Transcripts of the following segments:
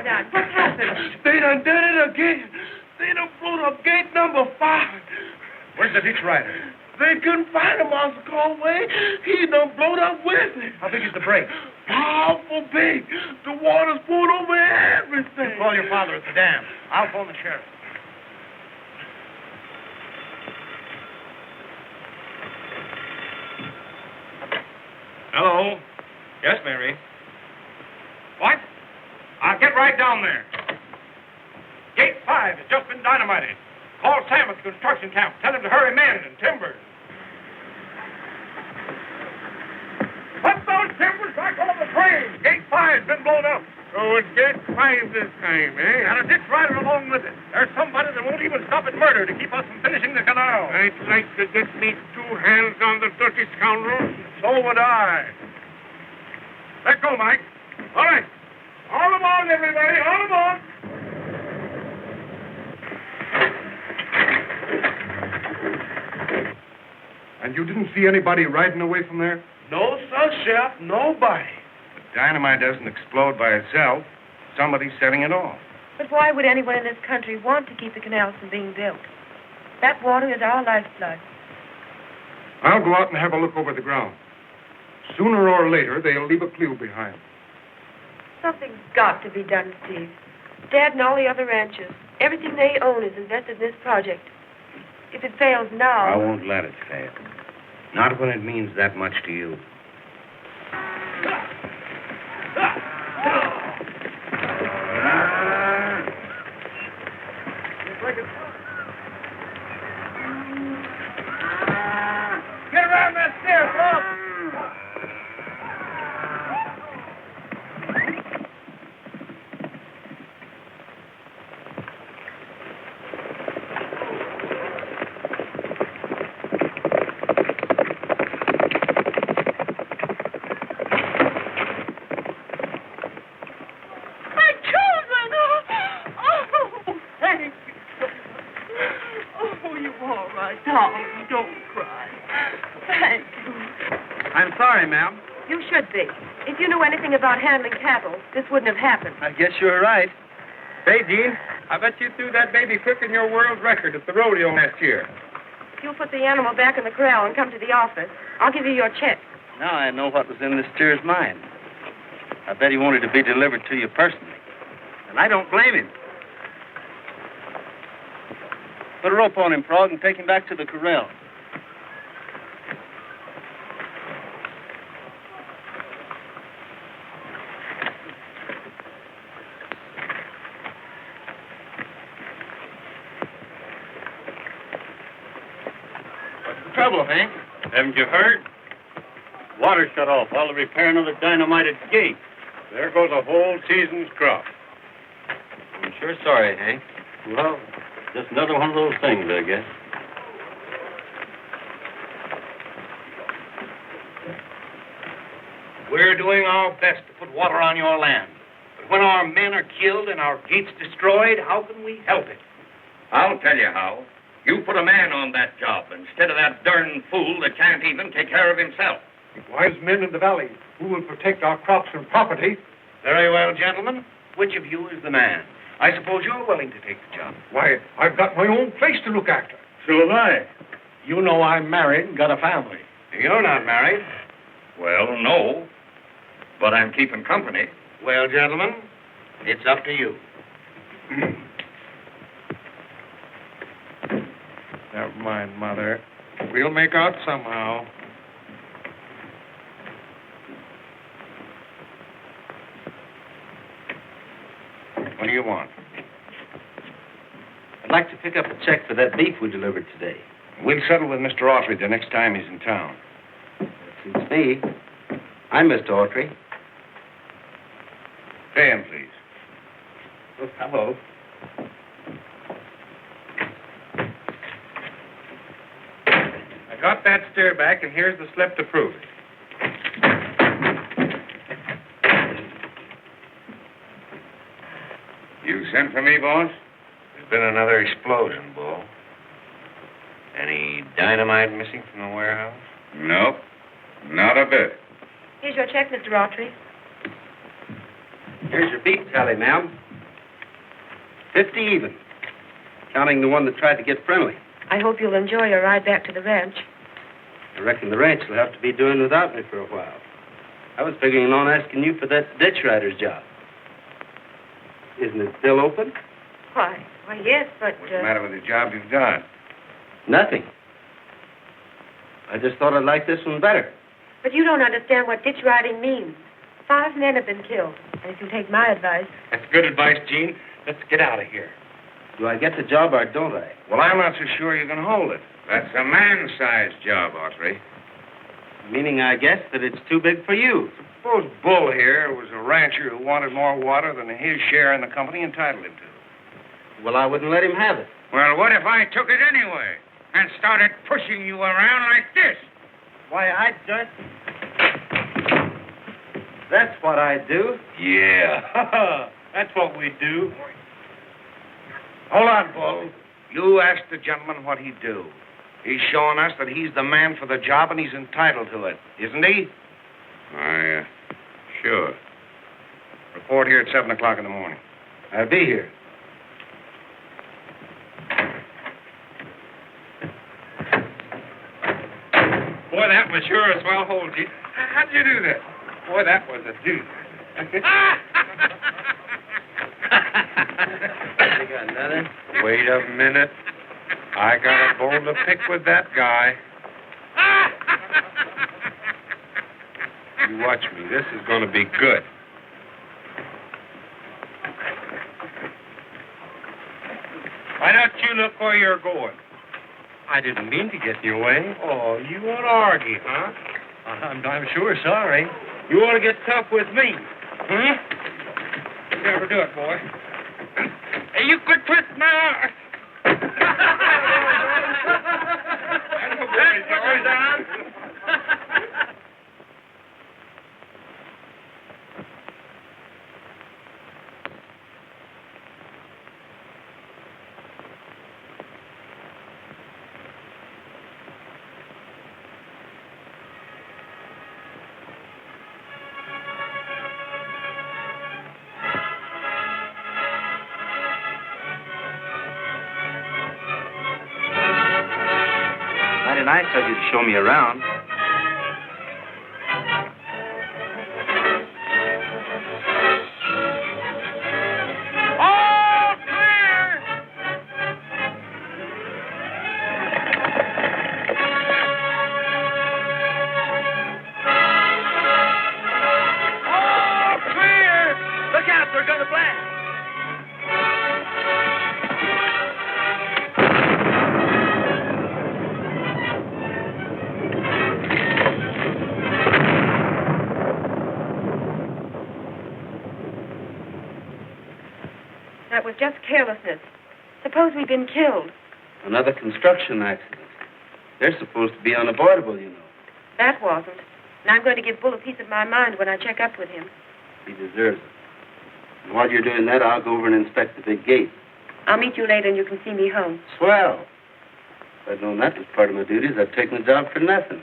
done? What's happened? They done did it again. They done blew up gate number 5. Where's the ditch rider? They couldn't find him, Master Conway. He done blowed up with it. How big is the break? Powerful big. The water's poured over everything. You call your father at the dam. I'll phone the sheriff. Hello. Yes, Mary. What? I'll get right down there. Gate 5 has just been dynamited. Call Sam at the construction camp. Tell him to hurry men and timbers. Put those timbers back on the train. Gate 5's been blown up. Oh, it's gate 5 this time, eh? And a ditch rider along with it. There's somebody that won't even stop at murder to keep us from finishing the canal. I'd like to get me 2 hands on the dirty scoundrel. So would I. Let go, Mike. All right. All aboard, everybody. All aboard. And you didn't see anybody riding away from there? No, sir, Sheriff. Nobody. Dynamite doesn't explode by itself. Somebody's setting it off. But why would anyone in this country want to keep the canals from being built? That water is our lifeblood. I'll go out and have a look over the ground. Sooner or later, they'll leave a clue behind. Something's got to be done, Steve. Dad and all the other ranchers, everything they own is invested in this project. If it fails now... I won't let it fail. Not when it means that much to you. Get around that stair, folks. Ma'am. You should be. If you knew anything about handling cattle, this wouldn't have happened. I guess you're right. Say, Jean, I bet you threw that baby quicker than your world record at the rodeo last year. If you'll put the animal back in the corral and come to the office, I'll give you your check. Now I know what was in this steer's mind. I bet he wanted to be delivered to you personally. And I don't blame him. Put a rope on him, Frog, and take him back to the corral. Trouble, Hank? Haven't you heard? Water shut off while they're repairing another dynamited gate. There goes a whole season's crop. I'm sure sorry, Hank. Well, just another one of those things, I guess. We're doing our best to put water on your land. But when our men are killed and our gates destroyed, how can we help it? I'll tell you how. You put a man on that job instead of that darn fool that can't even take care of himself. Wise men in the valley who will protect our crops and property. Very well, gentlemen. Which of you is the man? I suppose you're willing to take the job. Why, I've got my own place to look after. So have I. You know I'm married and got a family. You're not married. Well, no. But I'm keeping company. Well, gentlemen, it's up to you. Never mind, Mother. We'll make out somehow. What do you want? I'd like to pick up a check for that beef we delivered today. We'll settle with Mr. Autry the next time he's in town. That suits me. I'm Mr. Autry. Pay him, please. Oh, hello. I got that steer back, and here's the slip to prove it. You sent for me, boss? There's been another explosion, Bull. Any dynamite missing from the warehouse? Nope. Not a bit. Here's your check, Mr. Autry. Here's your beef tally, ma'am. 50 even, counting the one that tried to get friendly. I hope you'll enjoy your ride back to the ranch. I reckon the ranch will have to be doing without me for a while. I was figuring on asking you for that ditch rider's job. Isn't it still open? Why, yes, but... What's the matter with the job you've got? Nothing. I just thought I'd like this one better. But you don't understand what ditch riding means. 5 men have been killed. And if you take my advice... That's good advice, Gene. Let's get out of here. Do I get the job or don't I? Well, I'm not so sure you can hold it. That's a man-sized job, Autry. Meaning, I guess, that it's too big for you. Suppose Bull here was a rancher who wanted more water than his share in the company entitled him to. Well, I wouldn't let him have it. Well, what if I took it anyway and started pushing you around like this? Why, I'd just... That's what I'd do. Yeah. That's what we do. Hold on, Bull. You asked the gentleman what he'd do. He's showing us that he's the man for the job and he's entitled to it, isn't he? Sure. Report here at 7 o'clock in the morning. I'll be here. Boy, that was sure a swell hold, Gene. How'd you do that? Boy, that was a deuce. You got nothing? Wait a minute. I got a bone to pick with that guy. You watch me. This is going to be good. Why don't you look where you're going? I didn't mean to get in your way. Oh, you want to argue, huh? I'm sure sorry. You want to get tough with me, huh? You never do it, boy. Hey, you quit twisting my arm. Nice of you to show me around. All clear! All clear! Look out, they're going to blast. That was just carelessness. Suppose we'd been killed. Another construction accident. They're supposed to be unavoidable, you know. That wasn't. And I'm going to give Bull a piece of my mind when I check up with him. He deserves it. And while you're doing that, I'll go over and inspect the big gate. I'll meet you later and you can see me home. Swell. If I'd known that was part of my duties, I'd taken the job for nothing.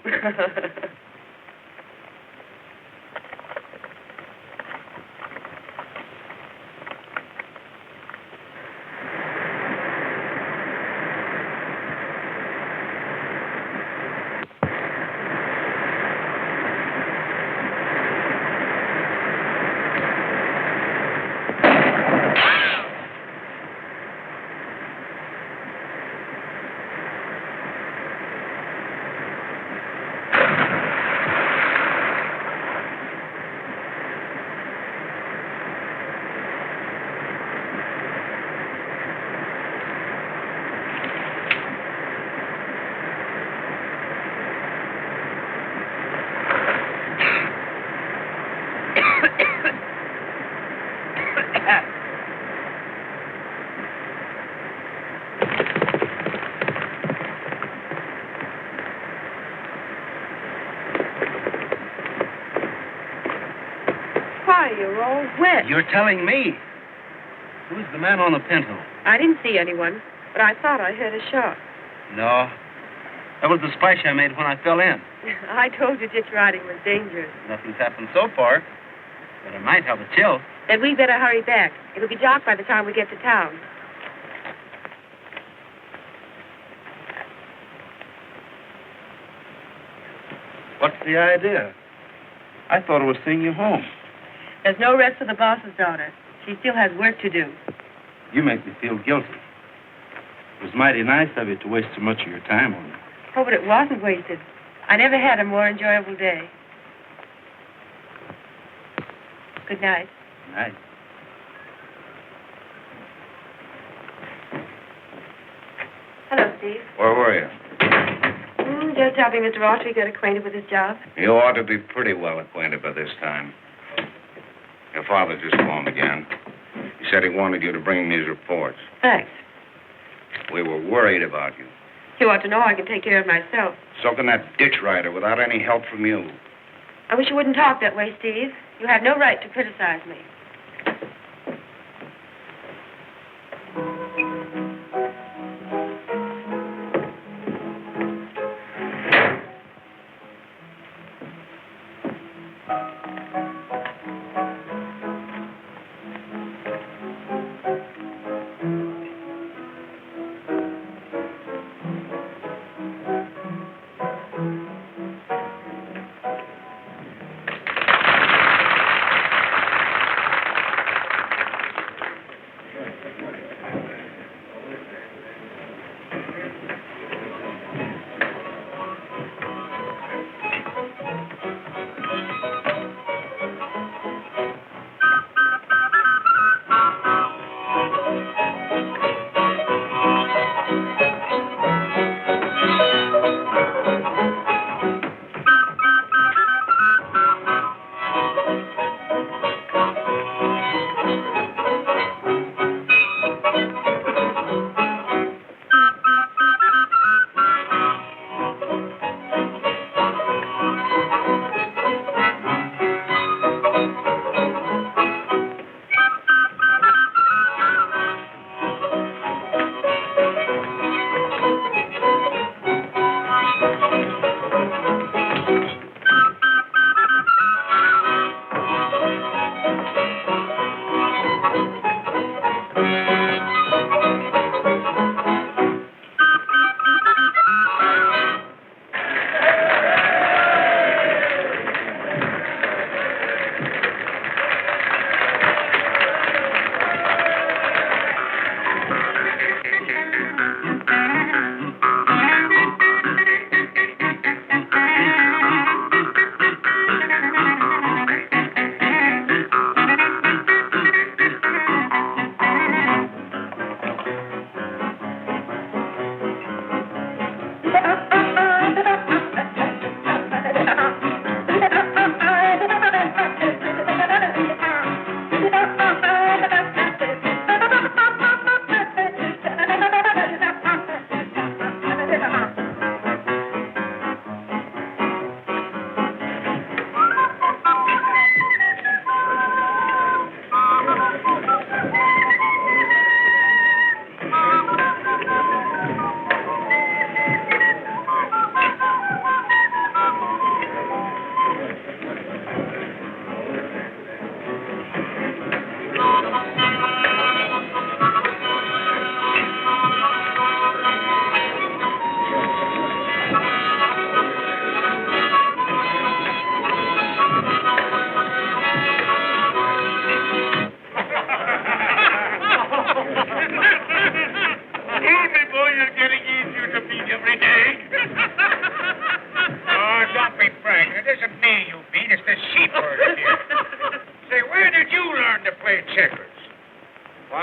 Why, you're all wet. You're telling me? Who's the man on the pinto? I didn't see anyone, but I thought I heard a shot. No. That was the splash I made when I fell in. I told you ditch riding was dangerous. Nothing's happened so far, but it might have a chill. Then we better hurry back. It'll be dark by the time we get to town. What's the idea? I thought it was seeing you home. There's no rest for the boss's daughter. She still has work to do. You make me feel guilty. It was mighty nice of you to waste so much of your time on me. Oh, but it wasn't wasted. I never had a more enjoyable day. Good night. Nice. Hello, Steve. Where were you? Just helping Mr. Autry get acquainted with his job. You ought to be pretty well acquainted by this time. Your father just phoned again. He said he wanted you to bring these reports. Thanks. We were worried about you. You ought to know I can take care of myself. So can that ditch rider without any help from you. I wish you wouldn't talk that way, Steve. You have no right to criticize me.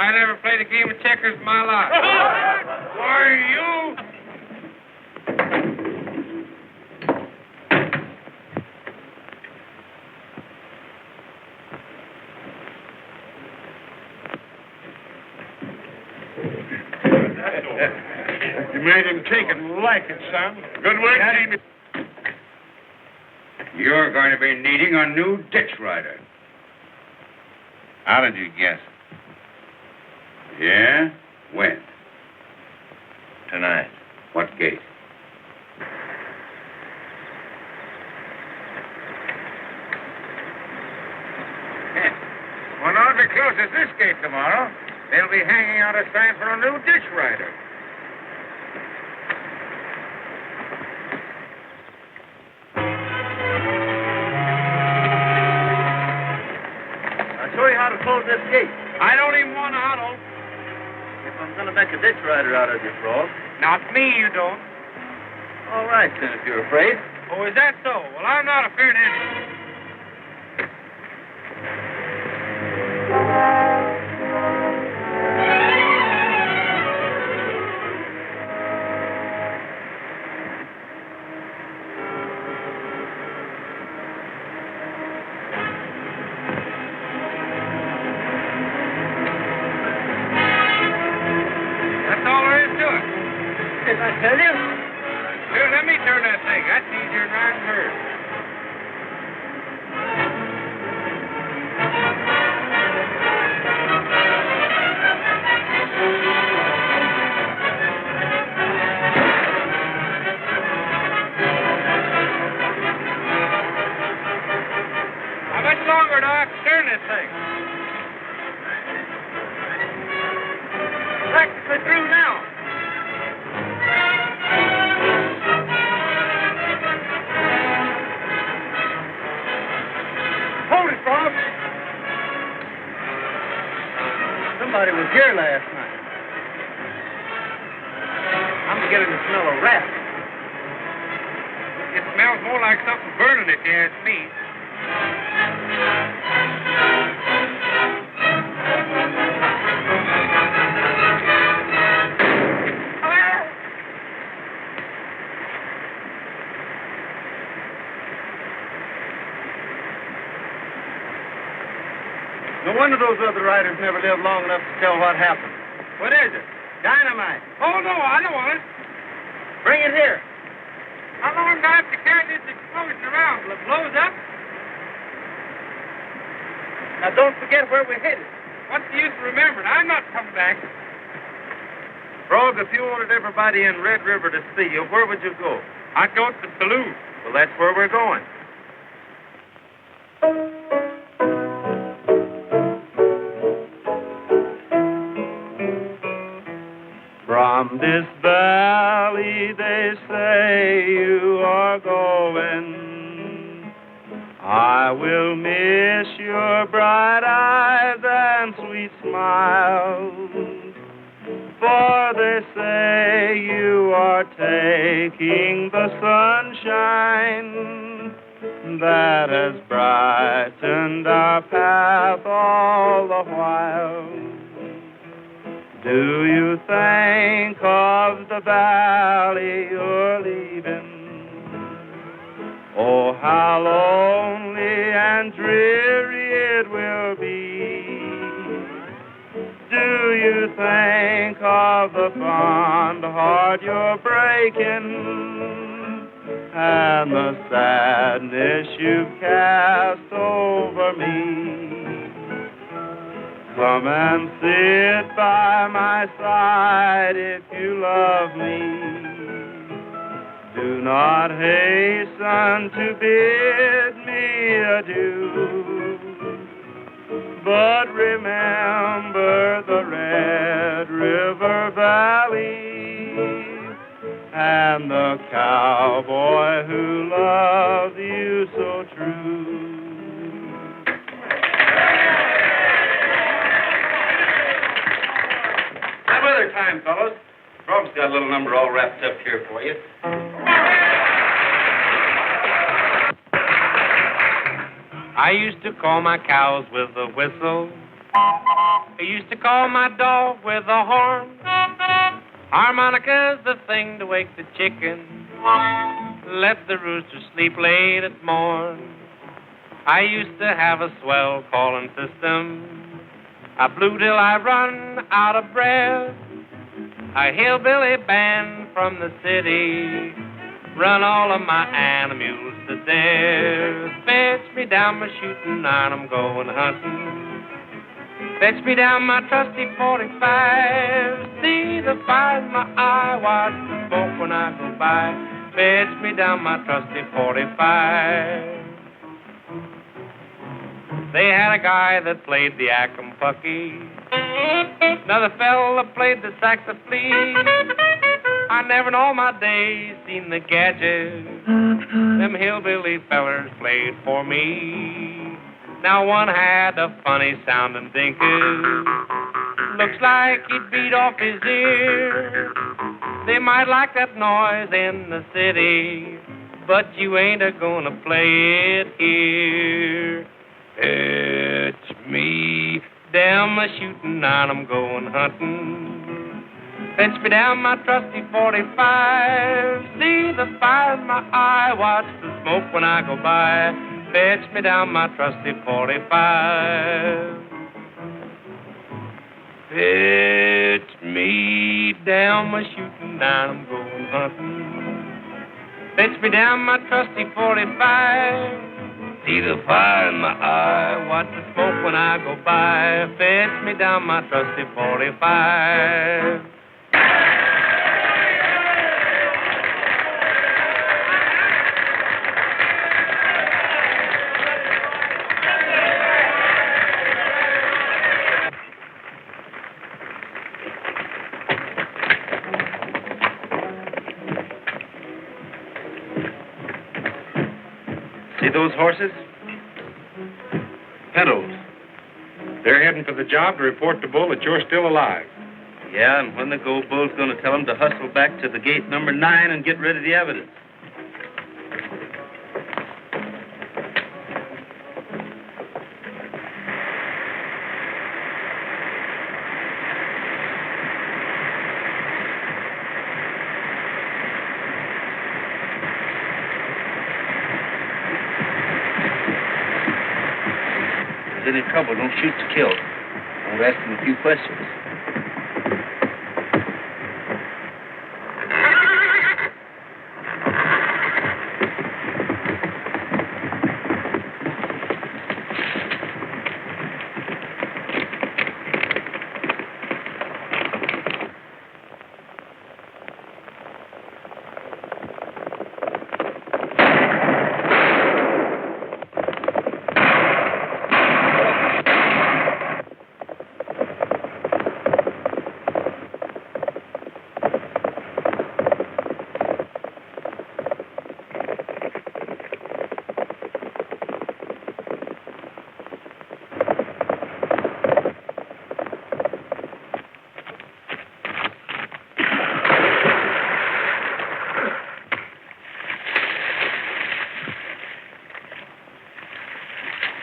I never played a game of checkers in my life. Why, you... You made him take it and like it, son. Good work, Jimmy. You're going to be needing a new ditch rider. How did you guess? Yeah? When? Tonight. What gate? When Audrey closes this gate tomorrow, they'll be hanging out a sign for a new ditch rider. how to close this gate. I don't even want to huddle. If I'm going to make a ditch rider out of you, Frog. Not me, you don't. All right, then, if you're afraid. Oh, is that so? Well, I'm not afraid of anything. That's all there is to it. Didn't I tell you? Here, let me turn that thing. That's easier than riding hers. How much longer do I have to turn this thing? Practically through now. Hold it, Bob. Somebody was here last night. I'm beginning to smell a rat. It smells more like something burning if you ask me. No wonder those other riders never lived long enough to tell what happened. What is it? Dynamite. Oh, no, I don't want it. Bring it here. How long do I have to carry this explosion around till it blows up? Now, don't forget where we hit it. What's the use of remembering? I'm not coming back. Frog, if you wanted everybody in Red River to see you, where would you go? I'd go to the saloon. Well, that's where we're going. From this valley they say you are going. I will miss your bright eyes and sweet smiles. For they say you are taking the sunshine that has brightened our path all the while. Do you think of the valley you're leaving? Oh, how lonely and dreary it will be. Do you think of the fond heart you're breaking and the sadness you've cast over me? Come and sit by my side if you love me. Do not hasten to bid me adieu, but remember the Red River Valley and the cowboy who loved you so true. Some other time, fellows. Frog's got a little number all wrapped up here for you. I used to call my cows with a whistle. I used to call my dog with a horn. Harmonica's the thing to wake the chicken. Let the rooster sleep late at morn. I used to have a swell calling system. I blew till I run out of breath. A hillbilly band from the city run all of my animals to death. Fetch me down my shooting iron, I'm going hunting. Fetch me down my trusty 45. See the fire in my eye, watch the smoke when I go by. Fetch me down my trusty 45. They had a guy that played the acompucky. Another fella played the saxophone. I never in all my days seen the gadget them hillbilly fellers played for me. Now one had a funny sounding dinkus. Looks like he'd beat off his ear. They might like that noise in the city, but you ain't a-gonna play it here. It's me, damn a shootin' and I'm going hunting. Fetch me down my trusty 45. See the fire in my eye, watch the smoke when I go by. Fetch me down my trusty 45. Fetch me down my shooting and I'm going hunting. Fetch me down my trusty 45. See the fire in my eye, watch the smoke when I go by. Fetch me down my trusty 45. See those horses? Pintos. They're heading for the job to report to Bull that you're still alive. Yeah, and when they go, Bull's going to tell them to hustle back to the gate number 9 and get rid of the evidence. If there's any trouble, don't shoot to kill. I'll ask them a few questions.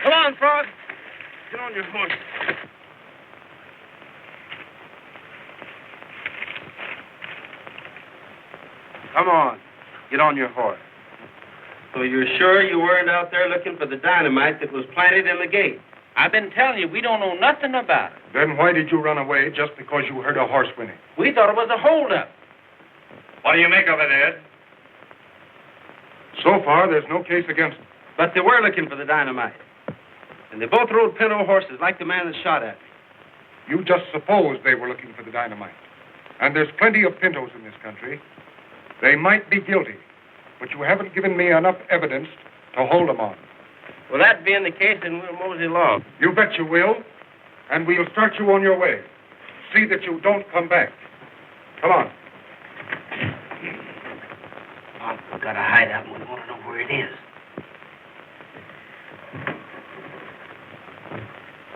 Come on, Frog. Get on your horse. Come on. Get on your horse. So you're sure you weren't out there looking for the dynamite that was planted in the gate? I've been telling you, we don't know nothing about it. Then why did you run away just because you heard a horse whinny? We thought it was a holdup. What do you make of it, Ed? So far, there's no case against them. But they were looking for the dynamite. And they both rode pinto horses like the man that shot at me. You just supposed they were looking for the dynamite. And there's plenty of pintos in this country. They might be guilty, but you haven't given me enough evidence to hold them on. Well, that being the case, then we'll mosey along. You bet you will, and we'll start you on your way. See that you don't come back. Come on. We've got a hideout, and we want to know where it is.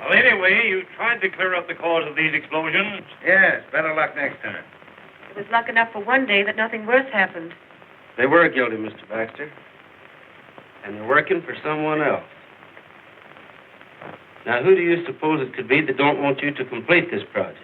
Well, anyway, you tried to clear up the cause of these explosions. Yes, better luck next time. It was luck enough for one day that nothing worse happened. They were guilty, Mr. Baxter. And they're working for someone else. Now, who do you suppose it could be that don't want you to complete this project?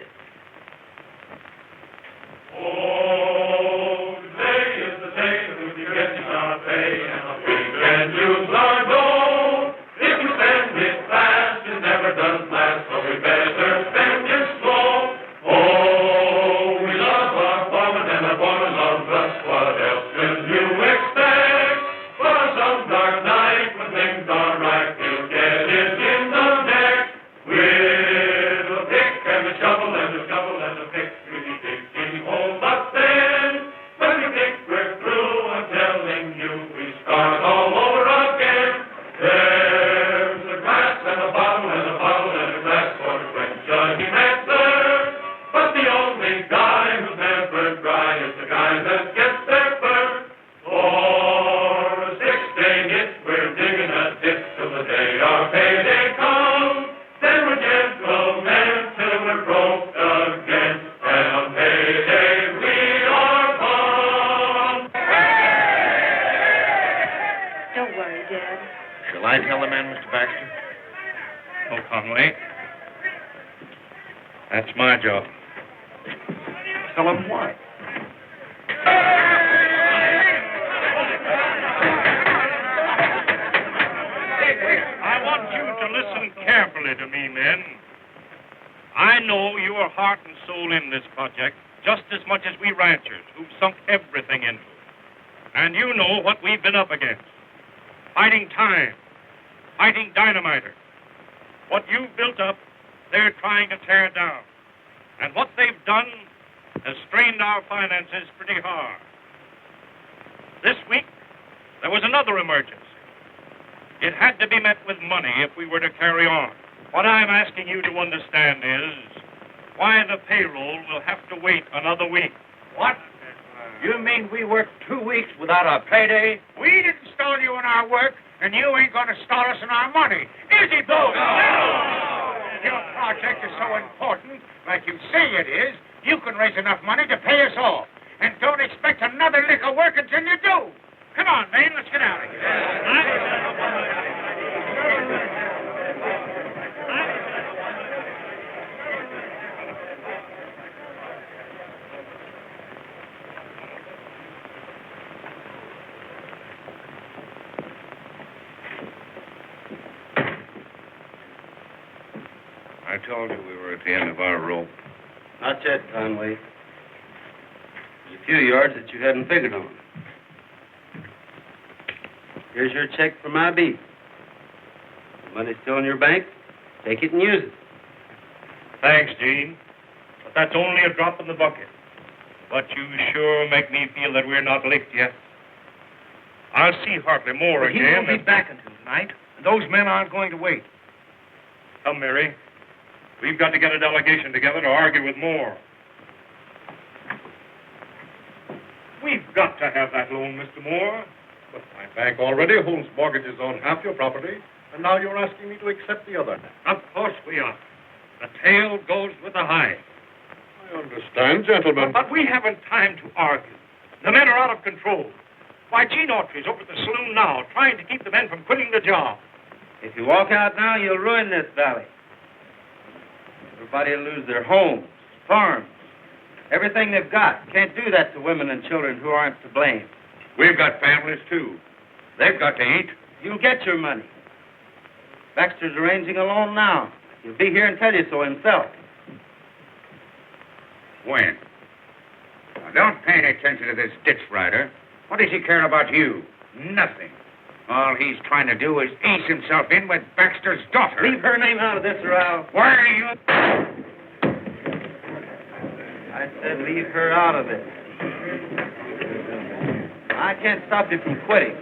Oh, today is the day that we'll be getting our pay, and a week can use our dough. If you spend it fast, it never does last, so we better spend it slow. Oh, we love our farming, and our farmers love us. What else could you expect? For some dark night, when things are right, we'll get it in the neck. With a pick and a shovel and a shovel and a pick, really digging holes up then. When we think we're through, I'm telling you, we start all over again. There's a glass and a bottle and a bottle and a glass for to quench a human thirst. But the only guy who's never dry is the guy that gets there first. For a 6-day hit, we're digging a ditch till the day our payday That's my job. Tell them what? I want you to listen carefully to me, men. I know you are heart and soul in this project just as much as we ranchers who've sunk everything into it. And you know what we've been up against. Fighting time. Fighting dynamiters. What you've built up, they're trying to tear down. And what they've done has strained our finances pretty hard. This week, there was another emergency. It had to be met with money if we were to carry on. What I'm asking you to understand is why the payroll will have to wait another week. What? You mean we worked 2 weeks without a payday? We didn't stall you in our work, and you ain't going to stall us in our money. Is it, Bo? No! Your project is so important, like you say it is, you can raise enough money to pay us off. And don't expect another lick of work until you do. Come on, man, let's get out of here. I told you we were at the end of our rope. Not yet, Conway. There's a few yards that you hadn't figured on. Here's your check for my beef. The money's still in your bank. Take it and use it. Thanks, Gene. But that's only a drop in the bucket. But you sure make me feel that we're not licked yet. I'll see Hartley more But again. he won't be back until tonight, and those men aren't going to wait. Come, Mary. We've got to get a delegation together to argue with Moore. We've got to have that loan, Mr. Moore. But my bank already holds mortgages on half your property, and now you're asking me to accept the other half. Of course we are. The tail goes with the hide. I understand, gentlemen. But we haven't time to argue. The men are out of control. Why, Gene Autry's over at the saloon now, trying to keep the men from quitting the job. If you walk out now, you'll ruin this valley. Everybody will lose their homes, farms, everything they've got. Can't do that to women and children who aren't to blame. We've got families, too. They've got to eat. You'll get your money. Baxter's arranging a loan now. He'll be here and tell you so himself. When? Now, don't pay any attention to this ditch rider. What does he care about you? Nothing. All he's trying to do is ace himself in with Baxter's daughter. Leave her name out of this, Ralph. Why are you... I said leave her out of it. I can't stop you from quitting.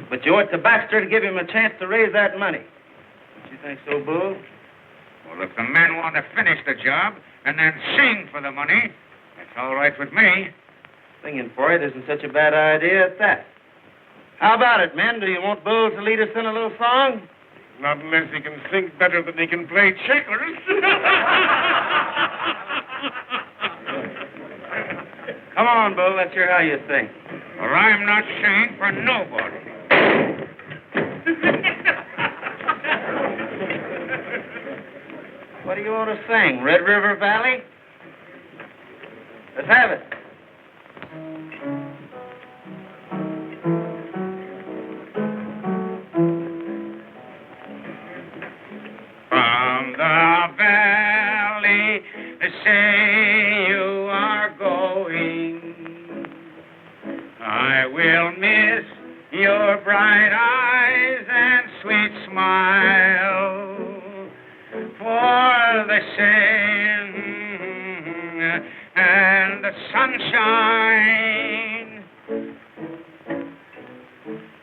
But you owe it to Baxter to give him a chance to raise that money. Don't you think so, Bull? Well, if the men want to finish the job and then sing for the money, that's all right with me. Singing for it isn't such a bad idea at that. How about it, men? Do you want Bull to lead us in a little song? Not unless he can sing better than he can play checkers. Come on, Bull. Let's hear how you sing. Or I'm not singing for nobody. What do you want to sing? Red River Valley? Let's have it. From the valley, say you are going. I will miss your bright eyes and sweet smile. For the sun and the sunshine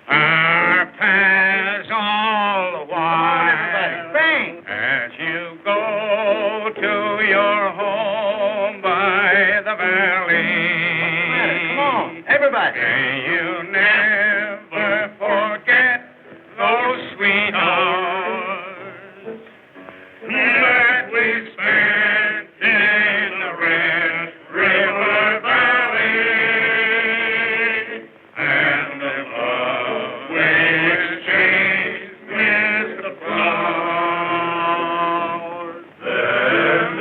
are paths all the while. Sing. As you go to your home by the valley. Come on, everybody. May you never forget those sweet hours that we spent in the Red River Valley, and the love we exchanged with the flowers. There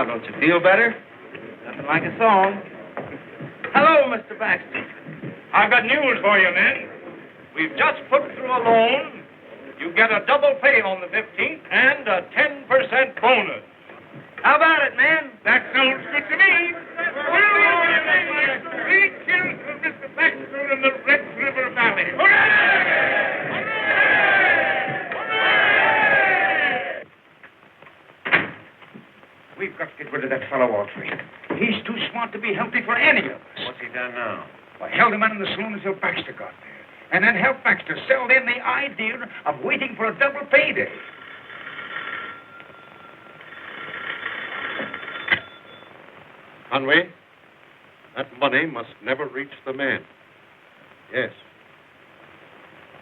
Now, don't you feel better? Nothing like a song. Hello, Mr. Baxter. I've got news for you, men. We've just put through a loan. You get a double pay on the 15th and a 10% bonus. How about it, man? That sounds good to me. Three kills for Mr. Baxter in the Red River Valley. Hooray! Hooray! We've got to get rid of that fellow Autry. He's too smart to be healthy for any of us. What's he done now? I held him out in the saloon until Baxter got there. And then helped Baxter sell them the idea of waiting for a double payday. Conway, that money must never reach the man. Yes.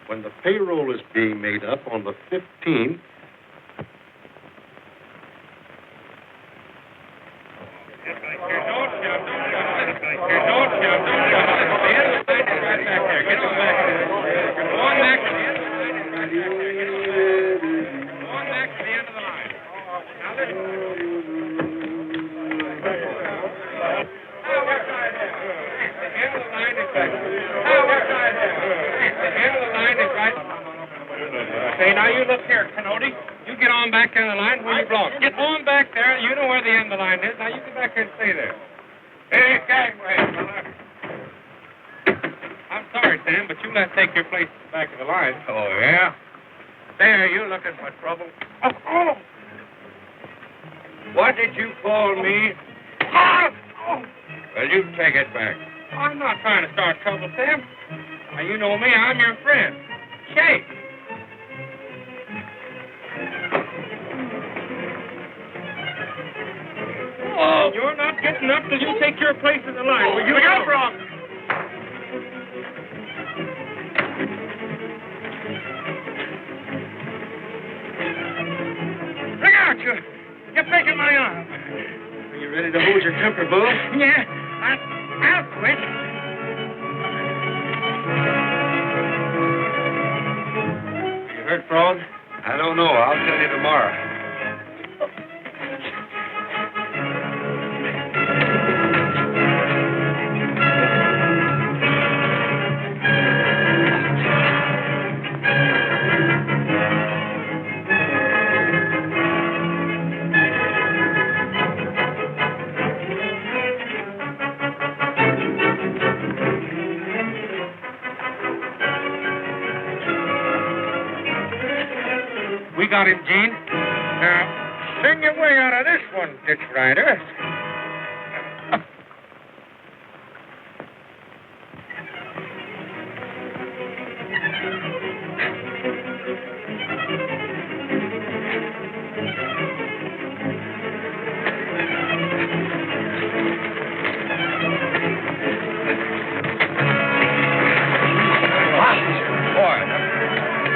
When the payroll is being made up on the 15th, Say, now you look here, Canody. You get on back in the line where you belong. Get on back there. You know where the end of the line is. Now you get back here and stay there. Hey, Gagway, fella. I'm sorry, Sam, but you let's take your place at the back of the line. Oh, yeah? There, you looking for trouble. Oh. What did you call me? Well, you take it back. I'm not trying to start trouble, Sam. Now, you know me. I'm your friend. Shake. Oh, you're not getting up till you take your place in the line. Will you go, Brock? Look out, you're breaking my arm. Are you ready to hold your temper, Bull? Yeah, I'll quit. You hurt, Frog? I don't know. I'll tell you tomorrow. We got him, Gene. Now, sing your way out of this one, Ditch Rider.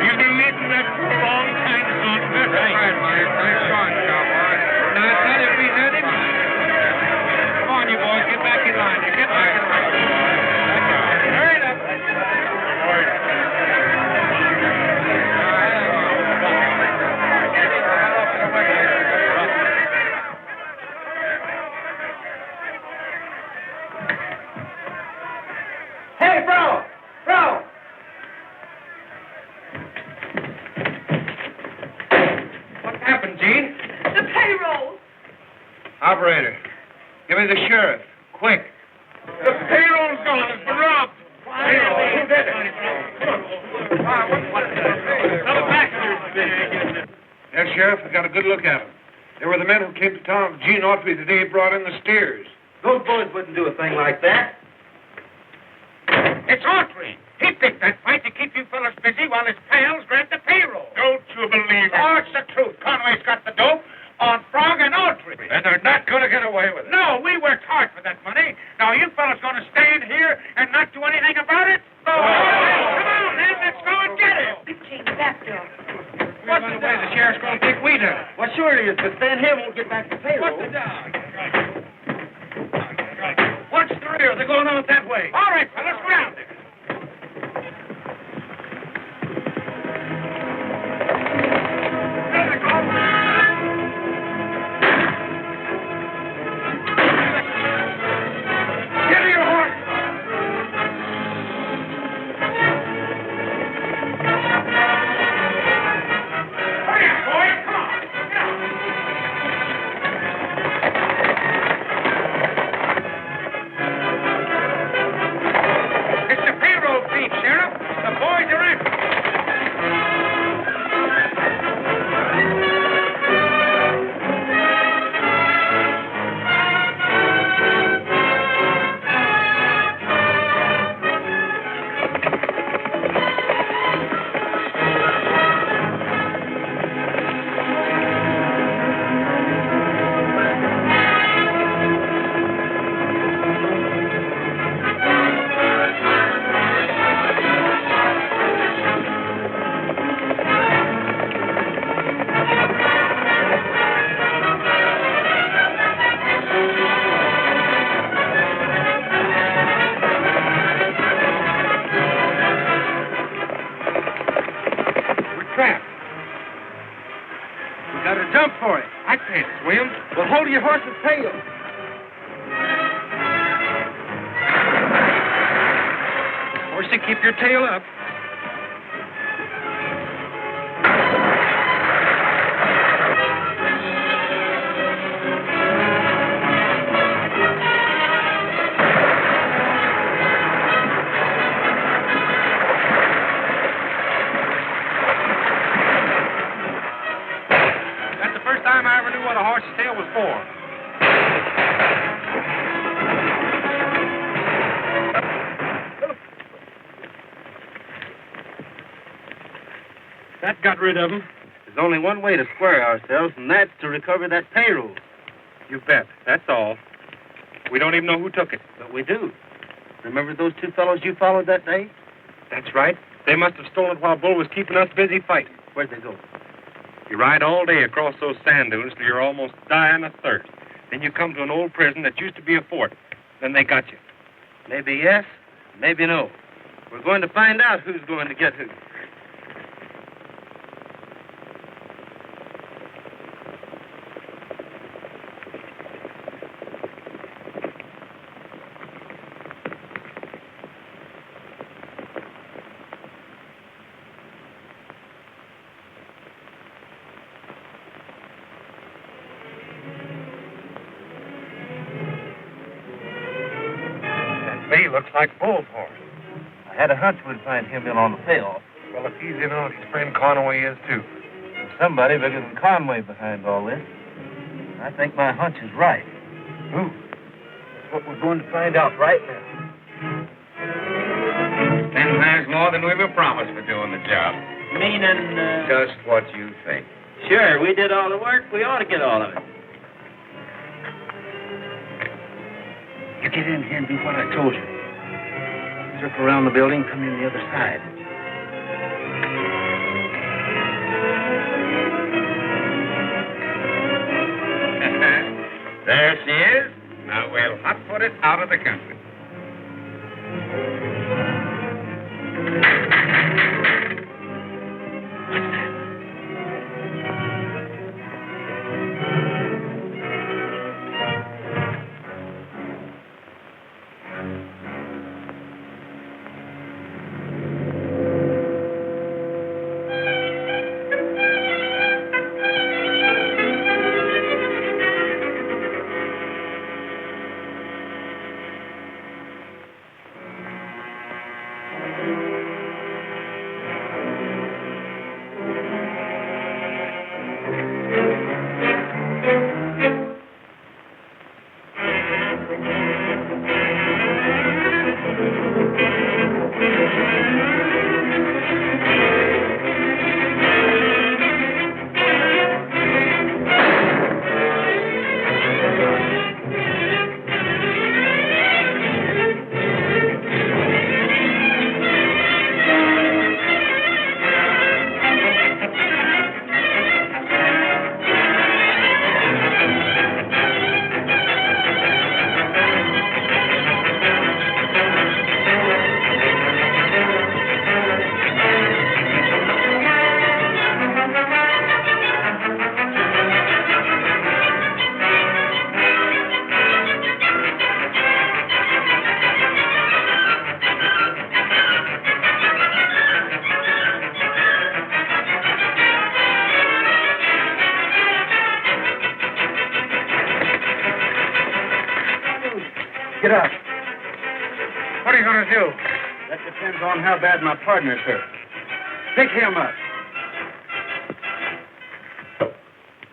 You've been leading that for a long time, son. That's right, Mike. Nice going, cowboy. Now, I said if we had him. Come on, you boys. Get back in line. Get back in line. Hurry up. Hey, bro! Bro! What happened, Gene? The payroll. Operator, give me the sheriff. Quick. The payroll's gone. It's been robbed. Payroll. Who did it? Yes, Sheriff, I got a good look at them. They were the men who came to town with Gene Autry the day he brought in the steers. Those boys wouldn't do a thing like that. It's Autry. He picked that fight to keep you fellas busy while his pals grabbed the payroll. Don't you believe it? Oh, it's the truth. Conway's got the dope on Frog and Autry. And they're not going to get away with it. No, we worked hard for that money. Now, you fellas going to stand here and not do anything about it? Go on. Come on, then. Let's go and get him. Gene, back door. What's the way the sheriff's going to think we done it? Well, sure he is, but Stan here won't get back the payroll. What's the dog? Watch the rear. They're going out that way. All right, fellas, go down there. Got to jump for it. I can't swim. Well, hold your horse's tail. Horsey, keep your tail up. That's the first time I ever knew what a horse's tail was for. That got rid of him. There's only one way to square ourselves, and that's to recover that payroll. You bet. That's all. We don't even know who took it. But we do. Remember those two fellows you followed that day? That's right. They must have stolen it while Bull was keeping us busy fighting. Where'd they go? You ride all day across those sand dunes till you're almost dying of thirst. Then you come to an old prison that used to be a fort. Then they got you. Maybe yes, maybe no. We're going to find out who's going to get who. Lee looks like Bull's horse. I had a hunch we'd find him in on the payoff. Well, if he's in on it, his friend Conway is, too. There's somebody bigger than Conway behind all this. I think my hunch is right. Who? That's what we're going to find out right now. 10 times more than we were promised for doing the job. Meaning, Just what you think. sure, we did all the work. We ought to get all of it. You get in here and do what I told you. Circle around the building, come in the other side. There she is. Now we'll hot-foot it out of the country. Get up. What are you going to do? That depends on how bad my partner's hurt. Pick him up.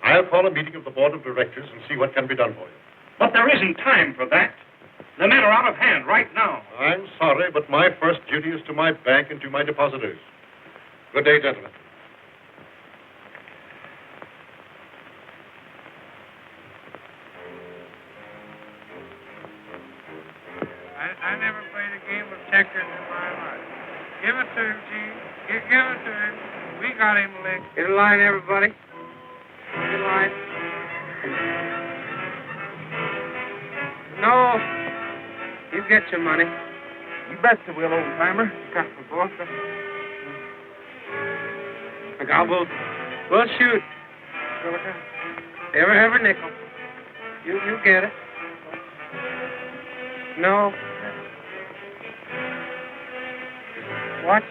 I'll call a meeting of the board of directors and see what can be done for you. But there isn't time for that. The men are out of hand right now. I'm sorry, but my first duty is to my bank and to my depositors. Good day, gentlemen. I never played a game of checkers in my life. Give it to him, Gene. Give it to him. We got him licked. Get in line, everybody. Get in line. No. You get your money. You betcha will, old timer. Got the boss. Look, we'll shoot. Silica. Ever have a nickel. You get it. No. Watch.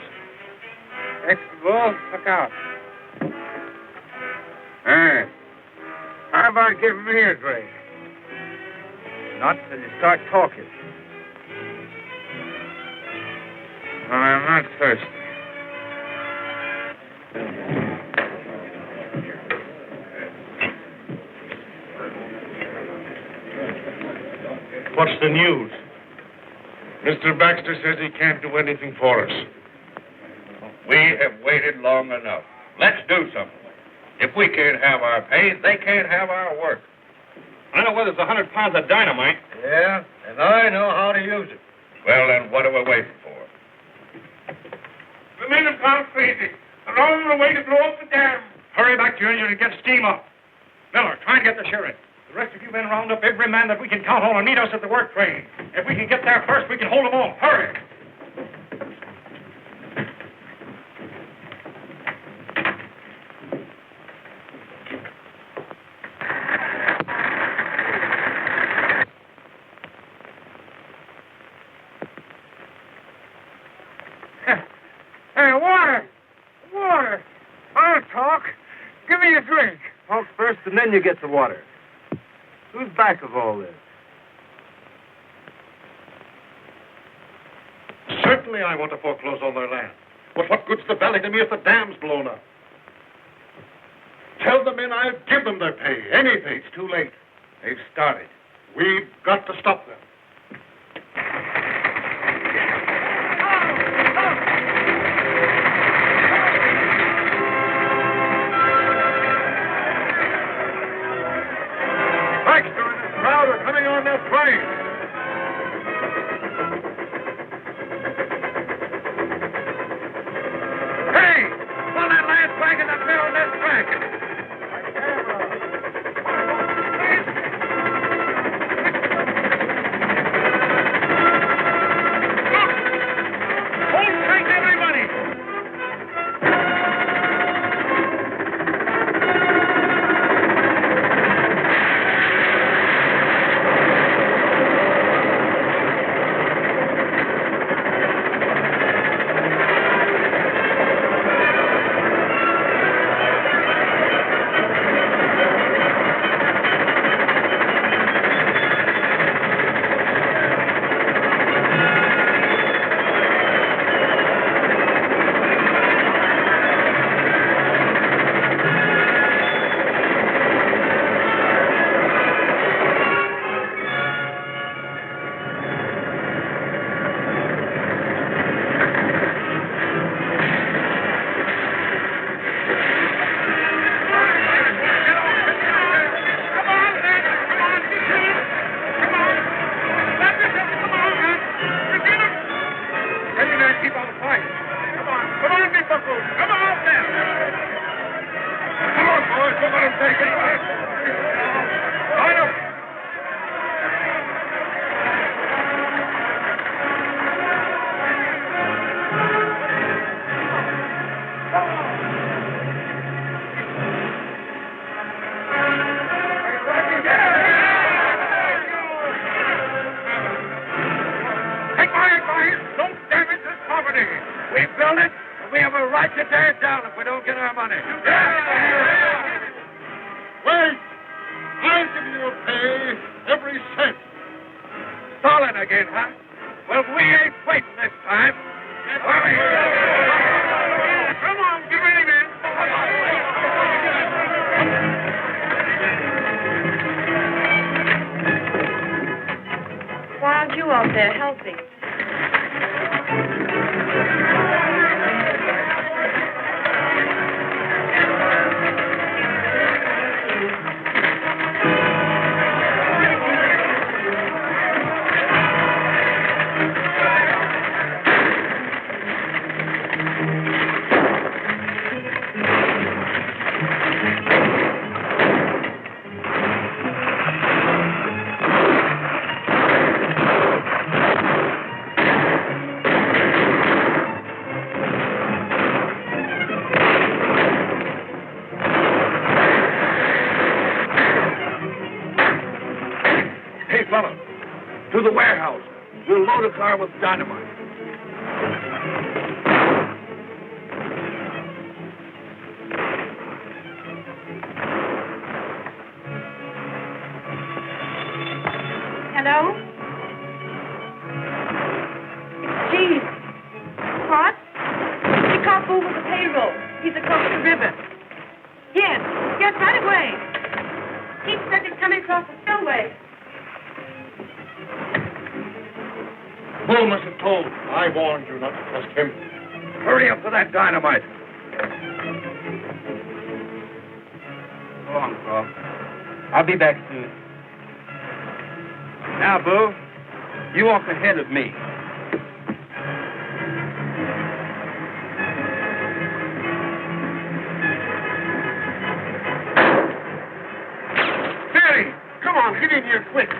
Extra bull, look out. Hey, how about giving me a drink? Not till you start talking. Well, I'm not thirsty. What's the news? Mr. Baxter says he can't do anything for us. We have waited long enough. Let's do something. If we can't have our pay, they can't have our work. I know where there's 100 pounds of dynamite. Yeah, and I know how to use it. Well, then, what are we waiting for? The men have gone crazy. They're on the way to blow up the dam. Hurry back, Junior, and get steam up. Miller, try and get the sheriff. The rest of you men round up every man that we can count on and meet us at the work train. If we can get there first, we can hold them all. Hurry! Hey, water! Water! I'll talk. Give me a drink. Talk first, and then you get the water. Who's back of all this? Certainly I want to foreclose on their land. But what good's the valley to me if the dam's blown up? Tell the men I'll give them their pay. Any pay. It's too late. They've started. We've got to stop them. Baxter and his crowd are coming on that train. Hey! Pull that last wagon up there on this track. Hold tight, everybody! We built it, and we have a right to tear it down if we don't get our money. Wait! I'll give you your pay, every cent. Stalling again, huh? Well, we ain't waiting this time. Hurry! Come on, get ready, men. Why aren't you out there helping? To the warehouse. We'll load a car with dynamite. Hello? It's Jeeves. What? He can't move with the payroll. He's across the river. Yes, right away. He said he's coming across the spillway. Bull must have told. I warned you not to trust him. Hurry up for that dynamite. Go on, Carl. I'll be back soon. Now, Boo, you walk ahead of me. Mary, come on, get in here quick.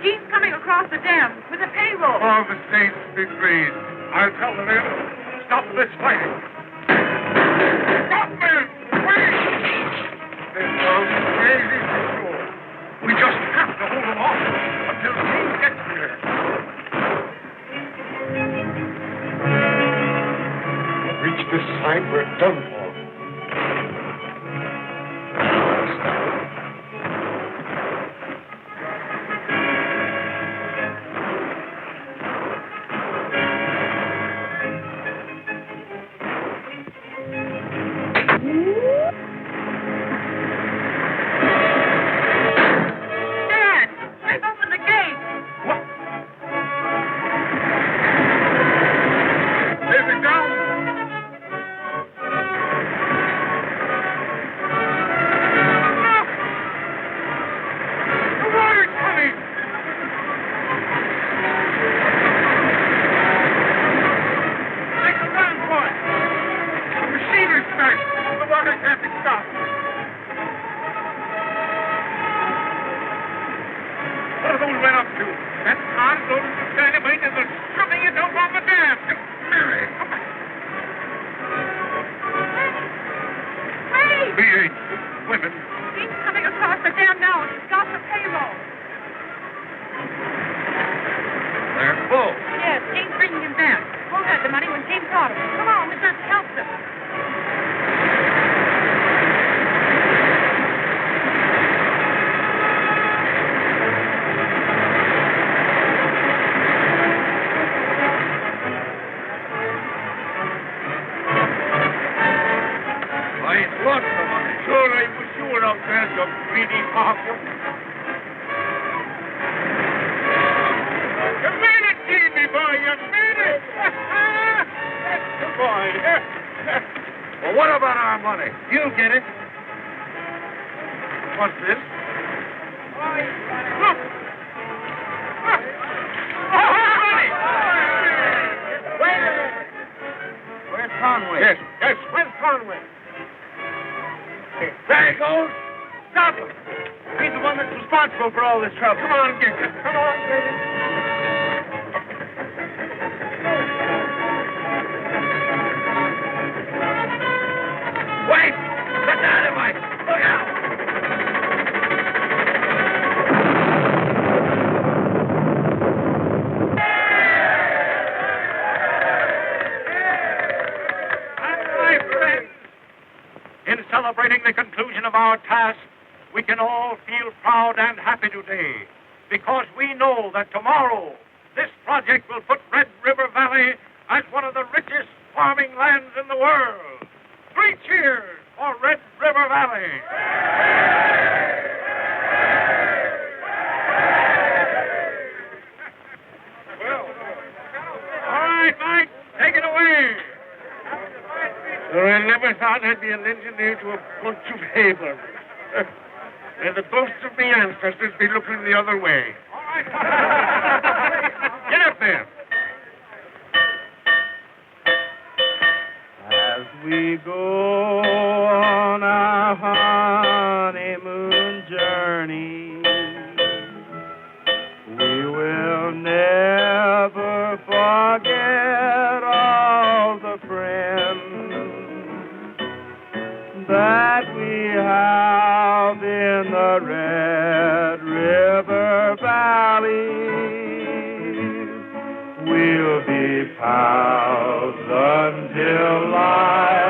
He's coming across the dam with a payroll. Oh, the saints be praised. I'll tell the men. Stop this fighting. Stop, men! Wait! This goes crazy for sure. We just have to hold them off until King gets here. Reach this side, we're done for. Celebrating the conclusion of our task, we can all feel proud and happy today because we know that tomorrow this project will put Red River Valley as one of the richest farming lands in the world. 3 cheers for Red River Valley. All right, Mike, take it away. I never thought I'd be an engineer to a bunch of havens. And the ghosts of my ancestors be looking the other way. All right. Get up there. As we go on our honeymoon journey, we will never forget all the friends that we have in the Red River Valley. house until I